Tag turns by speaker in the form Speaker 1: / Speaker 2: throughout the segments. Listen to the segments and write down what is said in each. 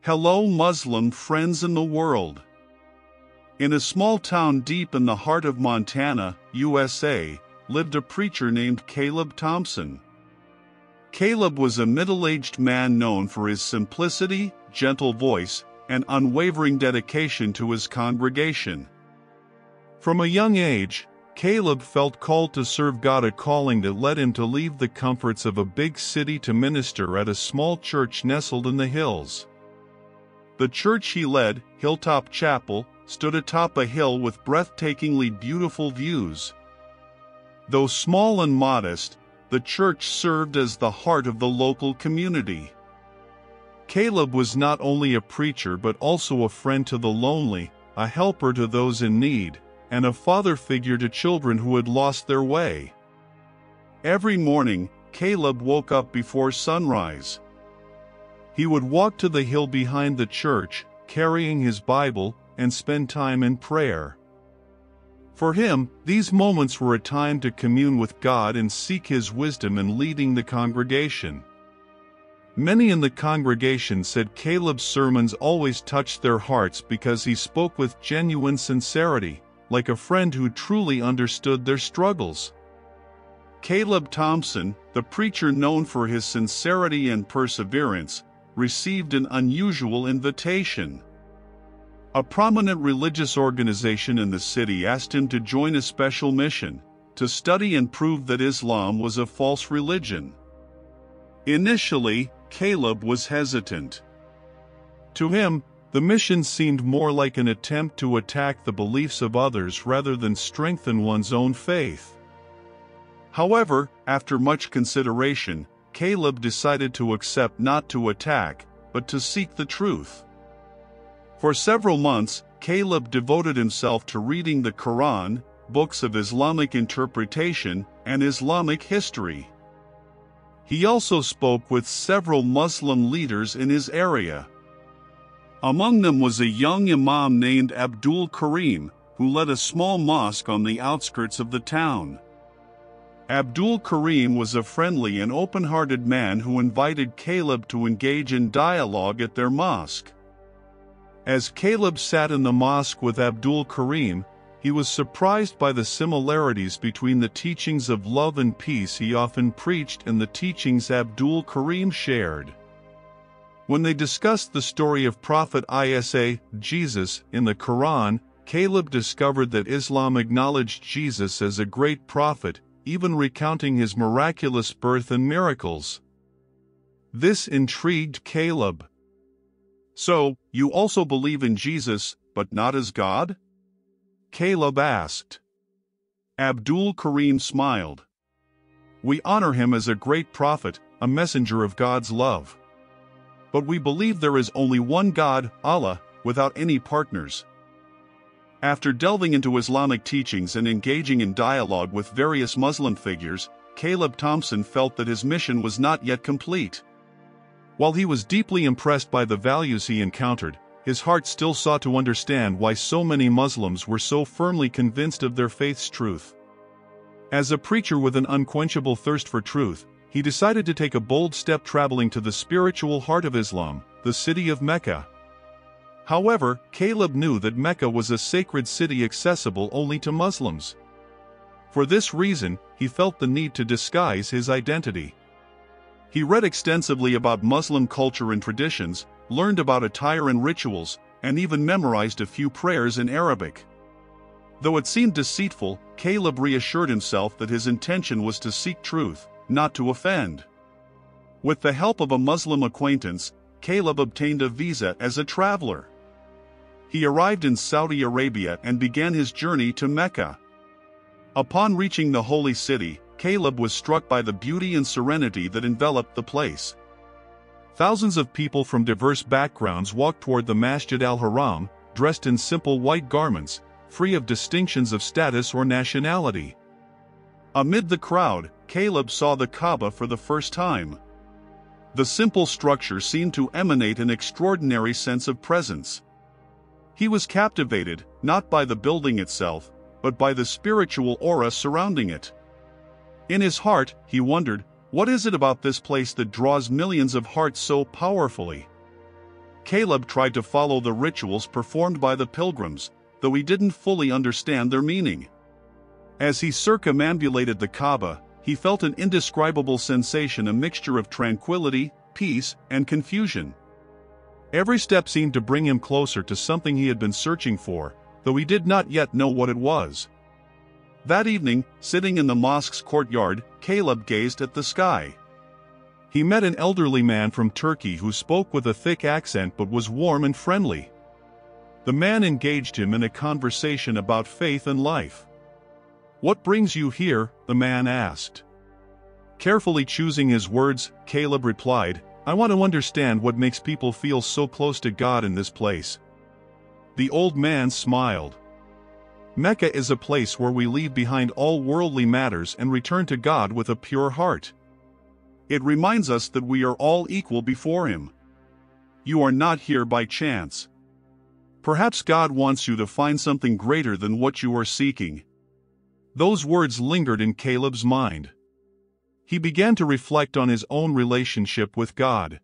Speaker 1: Hello Muslim friends in the world. In a small town deep in the heart of Montana, USA, lived a preacher named Caleb Thompson. Caleb was a middle-aged man known for his simplicity, gentle voice, and unwavering dedication to his congregation. From a young age, Caleb felt called to serve God, a calling that led him to leave the comforts of a big city to minister at a small church nestled in the hills. The church he led, Hilltop Chapel, stood atop a hill with breathtakingly beautiful views. Though small and modest, the church served as the heart of the local community. Caleb was not only a preacher but also a friend to the lonely, a helper to those in need, and a father figure to children who had lost their way. Every morning, Caleb woke up before sunrise. He would walk to the hill behind the church, carrying his Bible, and spend time in prayer. For him, these moments were a time to commune with God and seek His wisdom in leading the congregation. Many in the congregation said Caleb's sermons always touched their hearts because he spoke with genuine sincerity, like a friend who truly understood their struggles. Caleb Thompson, the preacher known for his sincerity and perseverance, received an unusual invitation. A prominent religious organization in the city asked him to join a special mission, to study and prove that Islam was a false religion. Initially, Caleb was hesitant. To him, the mission seemed more like an attempt to attack the beliefs of others rather than strengthen one's own faith. However, after much consideration, Caleb decided to accept, not to attack, but to seek the truth. For several months, Caleb devoted himself to reading the Quran, books of Islamic interpretation, and Islamic history. He also spoke with several Muslim leaders in his area. Among them was a young imam named Abdul Karim, who led a small mosque on the outskirts of the town. Abdul Karim was a friendly and open-hearted man who invited Caleb to engage in dialogue at their mosque. As Caleb sat in the mosque with Abdul Karim, he was surprised by the similarities between the teachings of love and peace he often preached and the teachings Abdul Karim shared. When they discussed the story of Prophet Isa, Jesus, in the Quran, Caleb discovered that Islam acknowledged Jesus as a great prophet, even recounting his miraculous birth and miracles. This intrigued Caleb. "So, you also believe in Jesus, but not as God?" Caleb asked. Abdul Karim smiled. "We honor him as a great prophet, a messenger of God's love. But we believe there is only one God, Allah, without any partners." After delving into Islamic teachings and engaging in dialogue with various Muslim figures, Caleb Thompson felt that his mission was not yet complete. While he was deeply impressed by the values he encountered, his heart still sought to understand why so many Muslims were so firmly convinced of their faith's truth. As a preacher with an unquenchable thirst for truth, he decided to take a bold step, traveling to the spiritual heart of Islam, the city of Mecca. However, Caleb knew that Mecca was a sacred city accessible only to Muslims. For this reason, he felt the need to disguise his identity. He read extensively about Muslim culture and traditions, learned about attire and rituals, and even memorized a few prayers in Arabic. Though it seemed deceitful, Caleb reassured himself that his intention was to seek truth, not to offend. With the help of a Muslim acquaintance, Caleb obtained a visa as a traveler. He arrived in Saudi Arabia and began his journey to Mecca. Upon reaching the holy city, Caleb was struck by the beauty and serenity that enveloped the place. Thousands of people from diverse backgrounds walked toward the Masjid al-Haram, dressed in simple white garments, free of distinctions of status or nationality. Amid the crowd, Caleb saw the Kaaba for the first time. The simple structure seemed to emanate an extraordinary sense of presence. He was captivated, not by the building itself, but by the spiritual aura surrounding it. In his heart, he wondered, what is it about this place that draws millions of hearts so powerfully? Caleb tried to follow the rituals performed by the pilgrims, though he didn't fully understand their meaning. As he circumambulated the Kaaba, he felt an indescribable sensation, a mixture of tranquility, peace, and confusion. Every step seemed to bring him closer to something he had been searching for, though he did not yet know what it was. That evening, sitting in the mosque's courtyard, Caleb gazed at the sky. He met an elderly man from Turkey who spoke with a thick accent but was warm and friendly. The man engaged him in a conversation about faith and life. "What brings you here?" the man asked. Carefully choosing his words, Caleb replied, "I want to understand what makes people feel so close to God in this place." The old man smiled. "Mecca is a place where we leave behind all worldly matters and return to God with a pure heart. It reminds us that we are all equal before Him. You are not here by chance. Perhaps God wants you to find something greater than what you are seeking." Those words lingered in Caleb's mind. He began to reflect on his own relationship with God.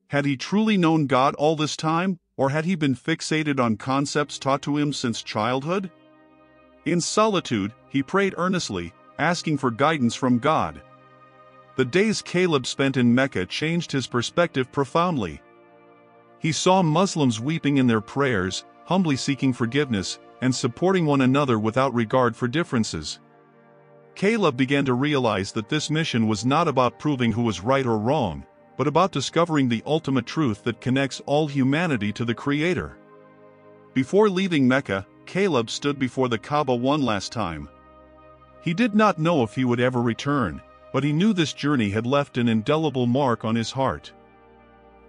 Speaker 1: Had he truly known God all this time, or had he been fixated on concepts taught to him since childhood? In solitude, he prayed earnestly, asking for guidance from God. The days Caleb spent in Mecca changed his perspective profoundly. He saw Muslims weeping in their prayers, humbly seeking forgiveness, and supporting one another without regard for differences. Caleb began to realize that this mission was not about proving who was right or wrong, but about discovering the ultimate truth that connects all humanity to the Creator. Before leaving Mecca, Caleb stood before the Kaaba one last time. He did not know if he would ever return, but he knew this journey had left an indelible mark on his heart.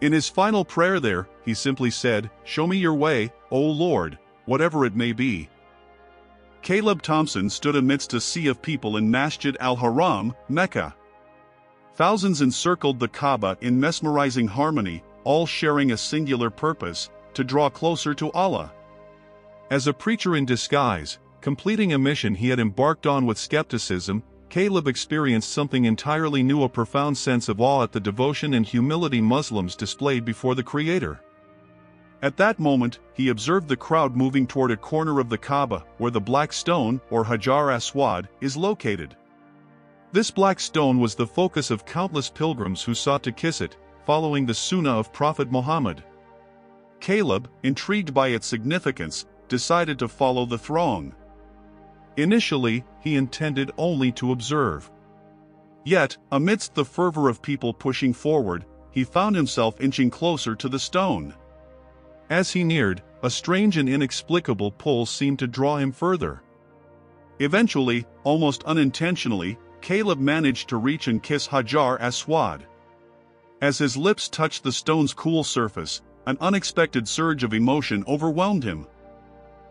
Speaker 1: In his final prayer there, he simply said, "Show me your way, O Lord, whatever it may be." Caleb Thompson stood amidst a sea of people in Masjid al-Haram, Mecca. Thousands encircled the Kaaba in mesmerizing harmony, all sharing a singular purpose: to draw closer to Allah. As a preacher in disguise, completing a mission he had embarked on with skepticism, Caleb experienced something entirely new: a profound sense of awe at the devotion and humility Muslims displayed before the Creator. At that moment, he observed the crowd moving toward a corner of the Kaaba, where the black stone, or Hajar Aswad, is located. This black stone was the focus of countless pilgrims who sought to kiss it, following the Sunnah of Prophet Muhammad. Caleb, intrigued by its significance, decided to follow the throng. Initially, he intended only to observe. Yet, amidst the fervor of people pushing forward, he found himself inching closer to the stone. As he neared, a strange and inexplicable pull seemed to draw him further. Eventually, almost unintentionally, Caleb managed to reach and kiss Hajar Aswad. As his lips touched the stone's cool surface, an unexpected surge of emotion overwhelmed him.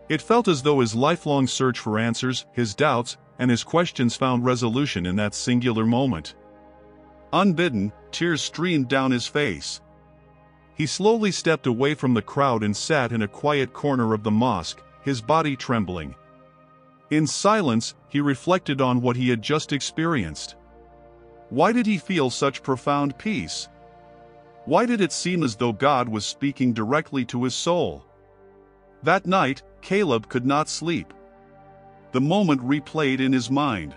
Speaker 1: It felt as though his lifelong search for answers, his doubts, and his questions found resolution in that singular moment. Unbidden, tears streamed down his face. He slowly stepped away from the crowd and sat in a quiet corner of the mosque, his body trembling. In silence, he reflected on what he had just experienced. Why did he feel such profound peace? Why did it seem as though God was speaking directly to his soul? That night, Caleb could not sleep. The moment replayed in his mind.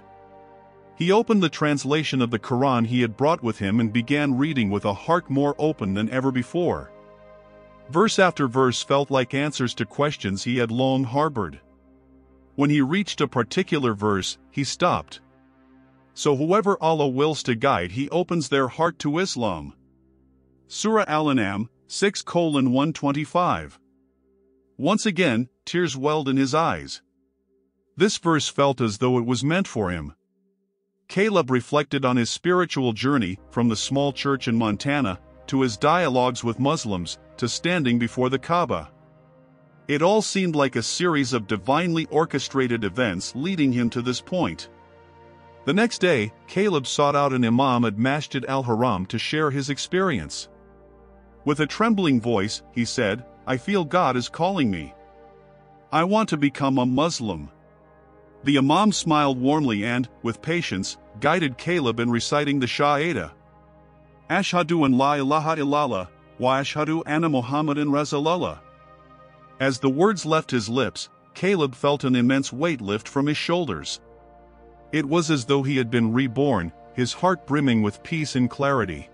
Speaker 1: He opened the translation of the Quran he had brought with him and began reading with a heart more open than ever before. Verse after verse felt like answers to questions he had long harbored. When he reached a particular verse, he stopped. So whoever Allah wills to guide, He opens their heart to Islam. Surah Al-An'am, 6:125. Once again, tears welled in his eyes. This verse felt as though it was meant for him. Caleb reflected on his spiritual journey, from the small church in Montana, to his dialogues with Muslims, to standing before the Kaaba. It all seemed like a series of divinely orchestrated events leading him to this point. The next day, Caleb sought out an imam at Masjid al-Haram to share his experience. With a trembling voice, he said, "I feel God is calling me. I want to become a Muslim." The imam smiled warmly and, with patience, guided Caleb in reciting the shahadah. Ashhadu an la ilaha illallah, Wa ashhadu anna Muhammadan Rasulullah. As the words left his lips, Caleb felt an immense weight lift from his shoulders. It was as though he had been reborn, his heart brimming with peace and clarity.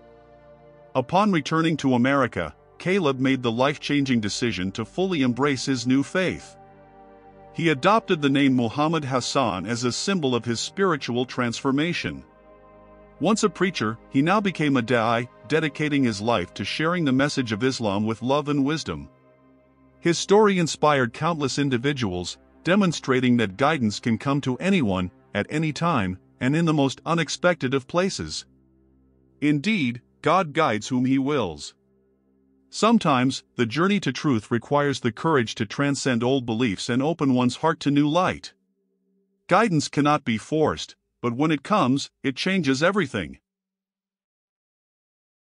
Speaker 1: Upon returning to America, Caleb made the life-changing decision to fully embrace his new faith. He adopted the name Muhammad Hassan as a symbol of his spiritual transformation. Once a preacher, he now became a da'i, dedicating his life to sharing the message of Islam with love and wisdom. His story inspired countless individuals, demonstrating that guidance can come to anyone, at any time, and in the most unexpected of places. Indeed, God guides whom He wills. Sometimes, the journey to truth requires the courage to transcend old beliefs and open one's heart to new light. Guidance cannot be forced, but when it comes, it changes everything.